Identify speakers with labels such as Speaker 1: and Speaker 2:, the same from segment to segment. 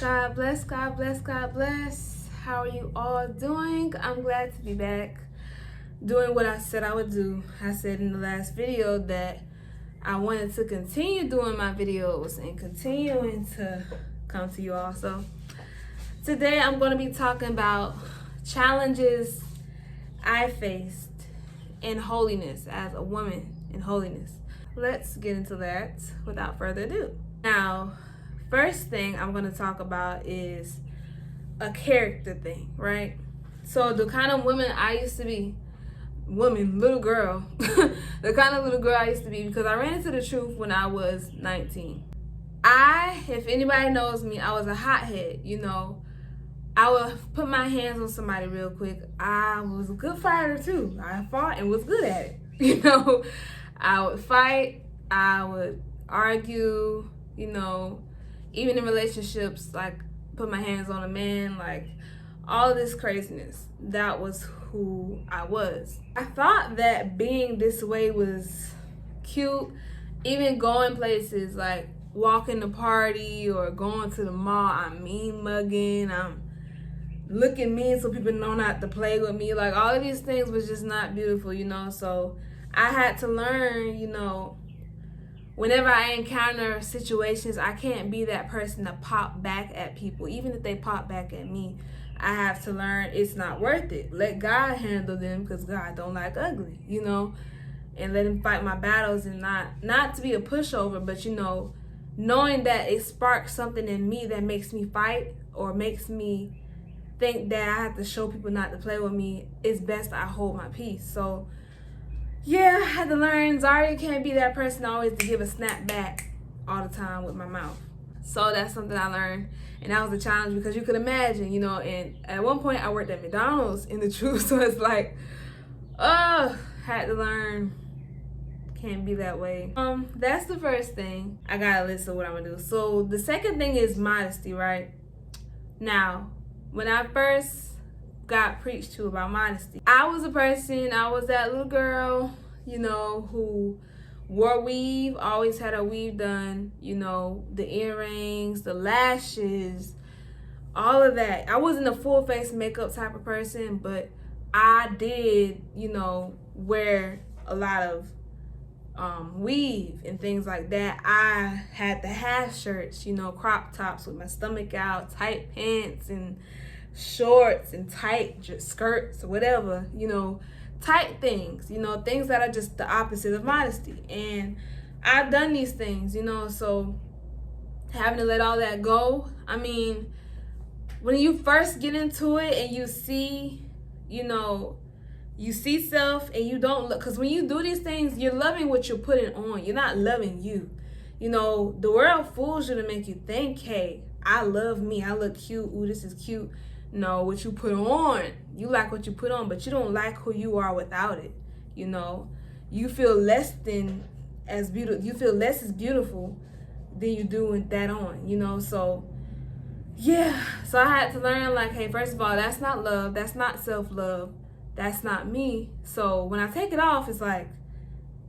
Speaker 1: God bless, God bless, God bless. How are you all doing? I'm glad to be back doing what I said I would do. I said in the last video that I wanted to continue doing my videos and continuing to come to you all. So today I'm going to be talking about challenges I faced in holiness as a woman in holiness. Let's get into that without further ado. Now, first thing I'm going to talk about is a character thing, right? So the kind of woman I used to be, little girl, the kind of little girl I used to be, because I ran into the truth when I was 19. If anybody knows me, I was a hothead, I would put my hands on somebody real quick. I was a good fighter too. I fought and was good at it, I would fight, I would argue, even in relationships, like put my hands on a man, like all of this craziness. That was who I was. I thought that being this way was cute, even going places like walking the party or going to the mall. I'm mean mugging, I'm looking mean so people know not to play with me. Like all of these things was just not beautiful, so I had to learn, whenever I encounter situations, I can't be that person to pop back at people. Even if they pop back at me, I have to learn it's not worth it. Let God handle them, because God don't like ugly, and let him fight my battles, and not to be a pushover, but knowing that it sparks something in me that makes me fight or makes me think that I have to show people not to play with me, it's best I hold my peace. So yeah, I had to learn Zaria can't be that person always to give a snap back all the time with my mouth. So that's something I learned, and that was a challenge, because you could imagine, and at one point I worked at McDonald's in the truth, so it's like, had to learn, can't be that way. That's the first thing. I got a list of what I'm gonna do. So the second thing is modesty, right? Now, when I first got preached to about modesty, I was that little girl, who wore weave, always had her weave done, the earrings, the lashes, all of that. I wasn't a full face makeup type of person, but I did, wear a lot of weave and things like that. I had the half shirts, crop tops with my stomach out, tight pants and shorts and tight skirts or whatever, tight things, things that are just the opposite of modesty. And I've done these things, so having to let all that go. I mean, when you first get into it and you see, you see self and you don't look, because when you do these things, you're loving what you're putting on. You're not loving you. The world fools you to make you think, hey, I love me. I look cute. Ooh, this is cute. No, what you put on, you like what you put on, but you don't like who you are without it. You feel less than as beautiful. You feel less as beautiful than you do with that on. So yeah. So I had to learn, like, hey, first of all, that's not love. That's not self-love. That's not me. So when I take it off, it's like,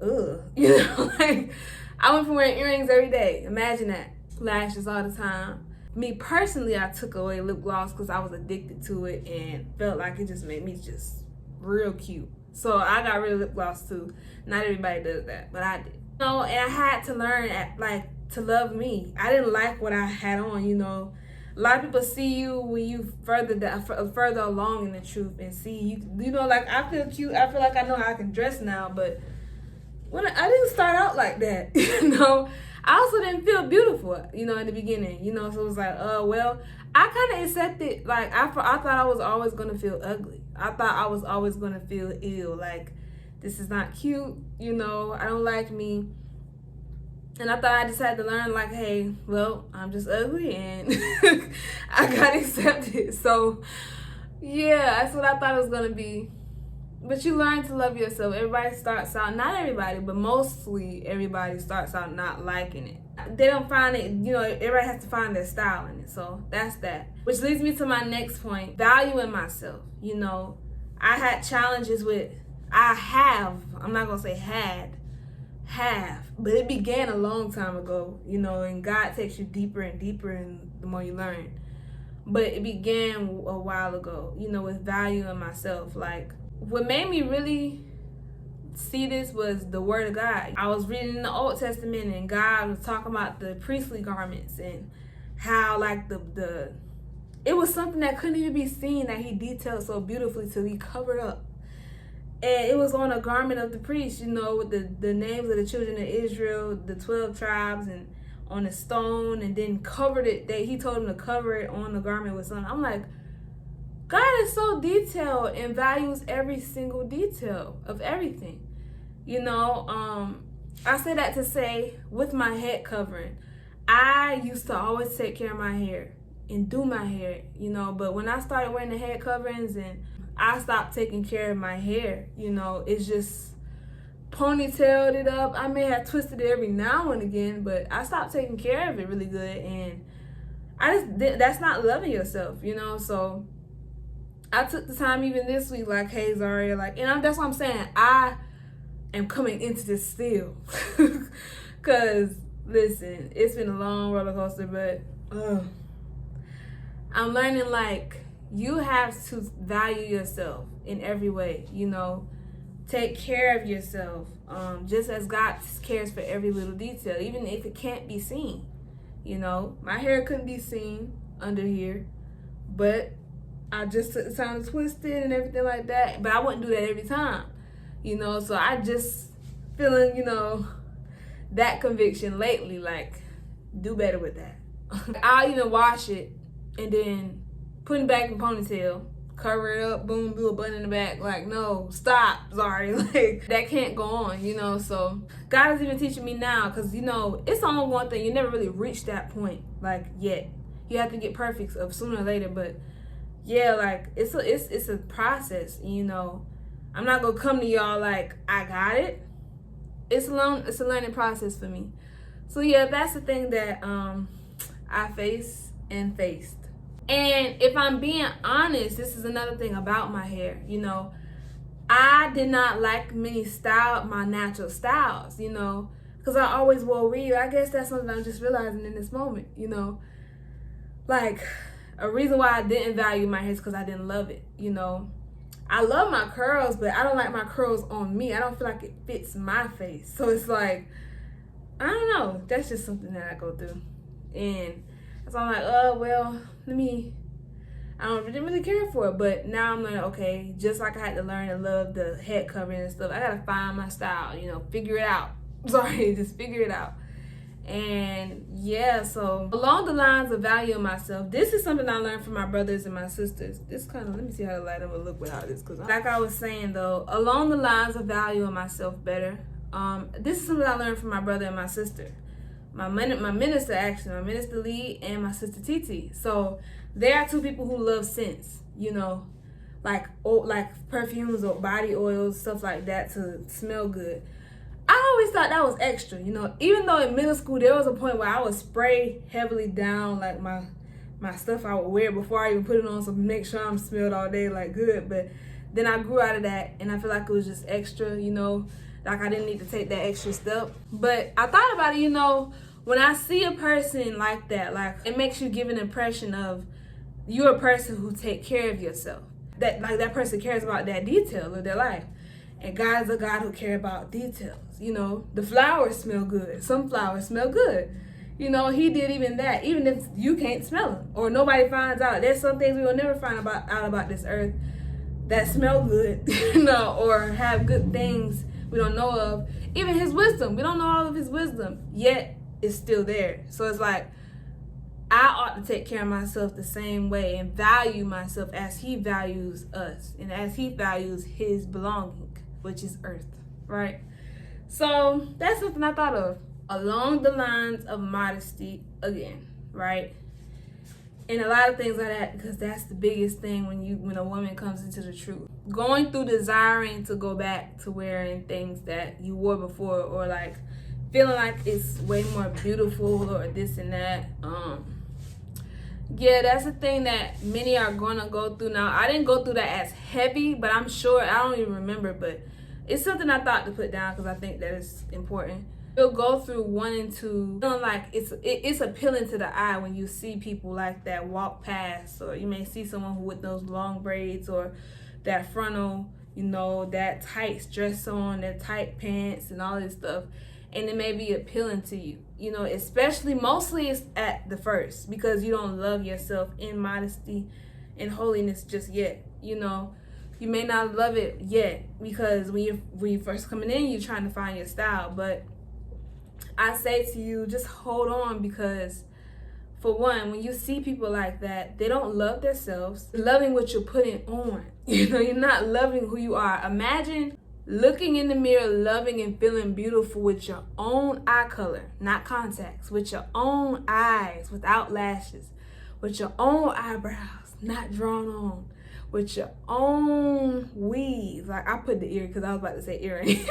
Speaker 1: ugh. Like I went from wearing earrings every day. Imagine that. Lashes all the time. Me personally, I took away lip gloss because I was addicted to it and felt like it just made me just real cute. So I got rid of lip gloss too. Not everybody does that, but I did. And I had to learn to love me. I didn't like what I had on, A lot of people see you when you further along in the truth and see you, like I feel cute. I feel like I know how I can dress now, but when I didn't start out like that, I also didn't feel beautiful, in the beginning, so it was like, well, I kind of accepted, like, I thought I was always going to feel ugly. I thought I was always going to feel ill, like, this is not cute, I don't like me. And I thought I just had to learn, like, hey, well, I'm just ugly, and I got accepted. So, yeah, that's what I thought it was going to be. But you learn to love yourself. Everybody starts out, not everybody, but mostly everybody starts out not liking it. They don't find it, everybody has to find their style in it. So that's that. Which leads me to my next point, valuing myself. I had challenges with, I'm not going to say have, but it began a long time ago, you know, and God takes you deeper and deeper and the more you learn. But it began a while ago, you know, with valuing myself. Like, what made me really see this was the word of God. I was reading the Old Testament, and God was talking about the priestly garments and how, like, the it was something that couldn't even be seen that he detailed so beautifully till he covered up. And it was on a garment of the priest, you know, with the names of the children of Israel, the 12 tribes, and on a stone, and then covered it. That he told him to cover it on the garment with something. I'm like, God is so detailed and values every single detail of everything. You know, I say that to say, with my head covering, I used to always take care of my hair and do my hair, you know, but when I started wearing the head coverings and I stopped taking care of my hair, you know, it's just ponytailed it up. I may have twisted it every now and again, but I stopped taking care of it really good, and that's not loving yourself, you know. So I took the time even this week, like, hey Zaria, like, and that's what I'm saying, I am coming into this still. Because listen, it's been a long roller coaster, but I'm learning, like, you have to value yourself in every way, you know. Take care of yourself, just as God cares for every little detail, even if it can't be seen. You know, my hair couldn't be seen under here, but I just took the time to twist it and everything like that. But I wouldn't do that every time, you know. So I just feeling, you know, that conviction lately, like, do better with that. I'll even wash it and then put it back in ponytail, cover it up, boom, do a bun in the back. Like, no, stop, sorry. Like, that can't go on, you know. So God is even teaching me now, because, you know, it's only one thing. You never really reach that point, like, yet. You have to get perfect of sooner or later. But yeah, like, it's a process, you know. I'm not gonna come to y'all like I got it. It's a learning process for me. So yeah, that's the thing that I face and faced. And if I'm being honest, this is another thing about my hair, you know. I did not like my natural styles, you know, because I always wore weave. I guess that's something I'm just realizing in this moment, you know. Like, a reason why I didn't value my hair is because I didn't love it, you know. I love my curls, but I don't like my curls on me. I don't feel like it fits my face. So it's like, I don't know. That's just something that I go through. And so I'm like, oh, well, I didn't really care for it. But now I'm like, okay, just like I had to learn to love the head covering and stuff, I got to find my style, you know, figure it out. Sorry, just figure it out. And yeah, so along the lines of valuing myself, this is something I learned from my brothers and my sisters. This kind of, let me see how the light will look without this, because like I was saying though, along the lines of valuing myself better, this is something I learned from my brother and my sister. My minister, actually, my minister Lee and my sister Titi. So they are two people who love scents, you know, like perfumes or body oils, stuff like that, to smell good. I always thought that was extra, you know, even though in middle school there was a point where I would spray heavily down like my stuff I would wear before I even put it on, so make sure I'm smelled all day like good. But then I grew out of that, and I feel like it was just extra, you know, like I didn't need to take that extra step. But I thought about it, you know, when I see a person like that, like, it makes you give an impression of you're a person who take care of yourself, that like that person cares about that detail of their life. And God is a God who cares about details. You know, the flowers smell good. Some flowers smell good. You know, he did even that. Even if you can't smell them or nobody finds out. There's some things we will never find out about this earth that smell good, you know, or have good things we don't know of. Even his wisdom. We don't know all of his wisdom, yet it's still there. So it's like, I ought to take care of myself the same way and value myself as he values us and as he values his belonging, which is earth, right? So that's something I thought of along the lines of modesty again, right? And a lot of things like that, because that's the biggest thing when a woman comes into the truth. Going through desiring to go back to wearing things that you wore before, or like feeling like it's way more beautiful or this and that. Yeah, that's the thing that many are gonna go through. Now, I didn't go through that as heavy, but I'm sure, I don't even remember, but it's something I thought to put down because I think that is important. You'll go through wanting to, feeling like it's appealing to the eye when you see people like that walk past, or you may see someone with those long braids or that frontal, you know, that tight dress on, that tight pants and all this stuff, and it may be appealing to you, you know, especially mostly it's at the first because you don't love yourself in modesty and holiness just yet, you know. You may not love it yet because when you first coming in, you're trying to find your style. But I say to you, just hold on, because for one, when you see people like that, they don't love themselves. They're loving what you're putting on. You know, you're not loving who you are. Imagine looking in the mirror, loving and feeling beautiful with your own eye color, not contacts, with your own eyes, without lashes, with your own eyebrows, not drawn on, with your own weave. Like, I put the ear because I was about to say earring.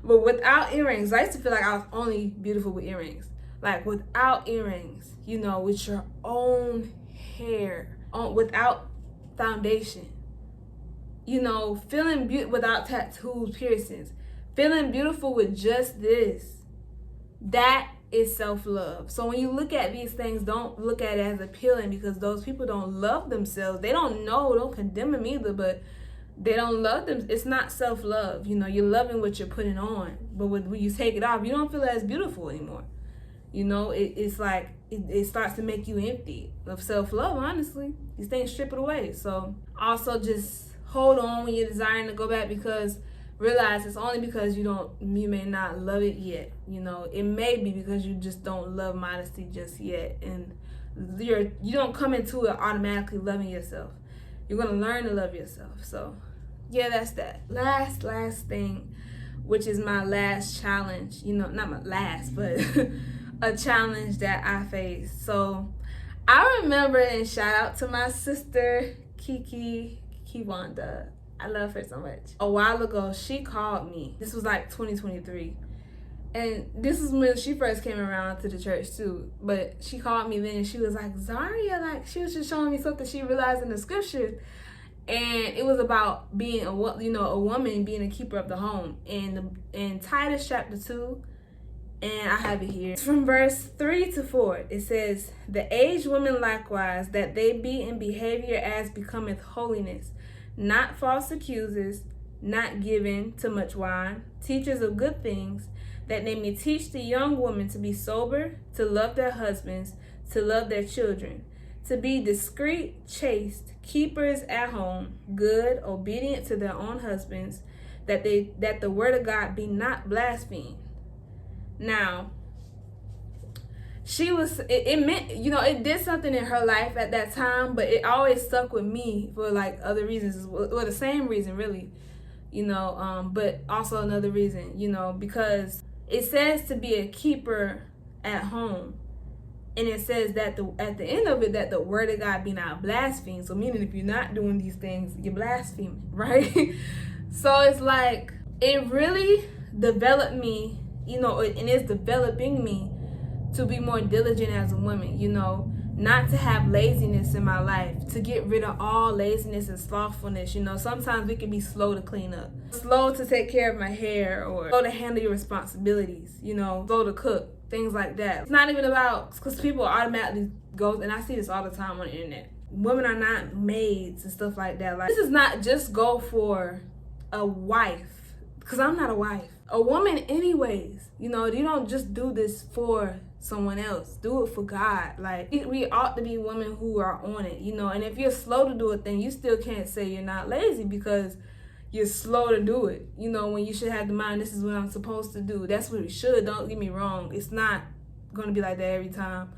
Speaker 1: But without earrings. I used to feel like I was only beautiful with earrings. Like, without earrings, you know, with your own hair, without foundation, you know, feeling beautiful without tattoos, piercings, feeling beautiful with just this. That is self-love. So when you look at these things, don't look at it as appealing, because those people don't love themselves. They don't know, don't condemn them either, but they don't love them. It's not self-love. You know, you're loving what you're putting on, but when you take it off, you don't feel as beautiful anymore. You know, it's like it starts to make you empty of self-love, honestly. These things strip it away. So also just hold on when you're desiring to go back, because realize it's only because you may not love it yet. You know, it may be because you just don't love modesty just yet, and you don't come into it automatically loving yourself. You're gonna learn to love yourself. So yeah, that's that. Last thing, which is my last challenge. You know, not my last, but a challenge that I faced. So I remember, and shout out to my sister Kiwanda. I love her so much. A while ago, she called me. This was like 2023. And this is when she first came around to the church too. But she called me then, and she was like, Zaria, like, she was just showing me something she realized in the scriptures. And it was about being a woman being a keeper of the home. And in Titus chapter 2, and I have it here. It's from verse 3 to 4. It says, the aged women likewise, that they be in behavior as becometh holiness, not false accusers, not given to much wine, teachers of good things, that they may teach the young women to be sober, to love their husbands, to love their children, to be discreet, chaste, keepers at home, good, obedient to their own husbands, that the word of God be not blasphemed. Now, it meant, you know, it did something in her life at that time, but it always stuck with me for like other reasons. Well, the same reason really, you know, but also another reason, you know, because it says to be a keeper at home. And it says that at the end of it, that the word of God be not blasphemed. So meaning if you're not doing these things, you're blaspheming, right? So it's like, it really developed me, you know, and it's developing me to be more diligent as a woman, you know, not to have laziness in my life, to get rid of all laziness and slothfulness. You know, sometimes we can be slow to clean up, slow to take care of my hair, or slow to handle your responsibilities, you know, slow to cook, things like that. It's not even about, because people automatically go, and I see this all the time on the internet, women are not maids and stuff like that. Like, this is not just go for a wife, because I'm not a wife. A woman anyways, you know, you don't just do this for someone else. Do it for God. Like, we ought to be women who are on it, you know. And if you're slow to do a thing, you still can't say you're not lazy, because you're slow to do it, you know, when you should have the mind, this is what I'm supposed to do. That's what we should. Don't get me wrong. It's not going to be like that every time.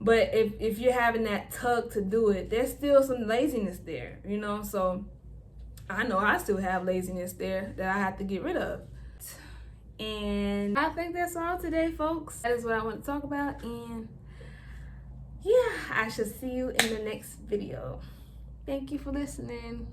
Speaker 1: But if you're having that tug to do it, there's still some laziness there, you know. So I know I still have laziness there that I have to get rid of. And I think that's all today, folks. That is what I want to talk about. And yeah, I shall see you in the next video. Thank you for listening.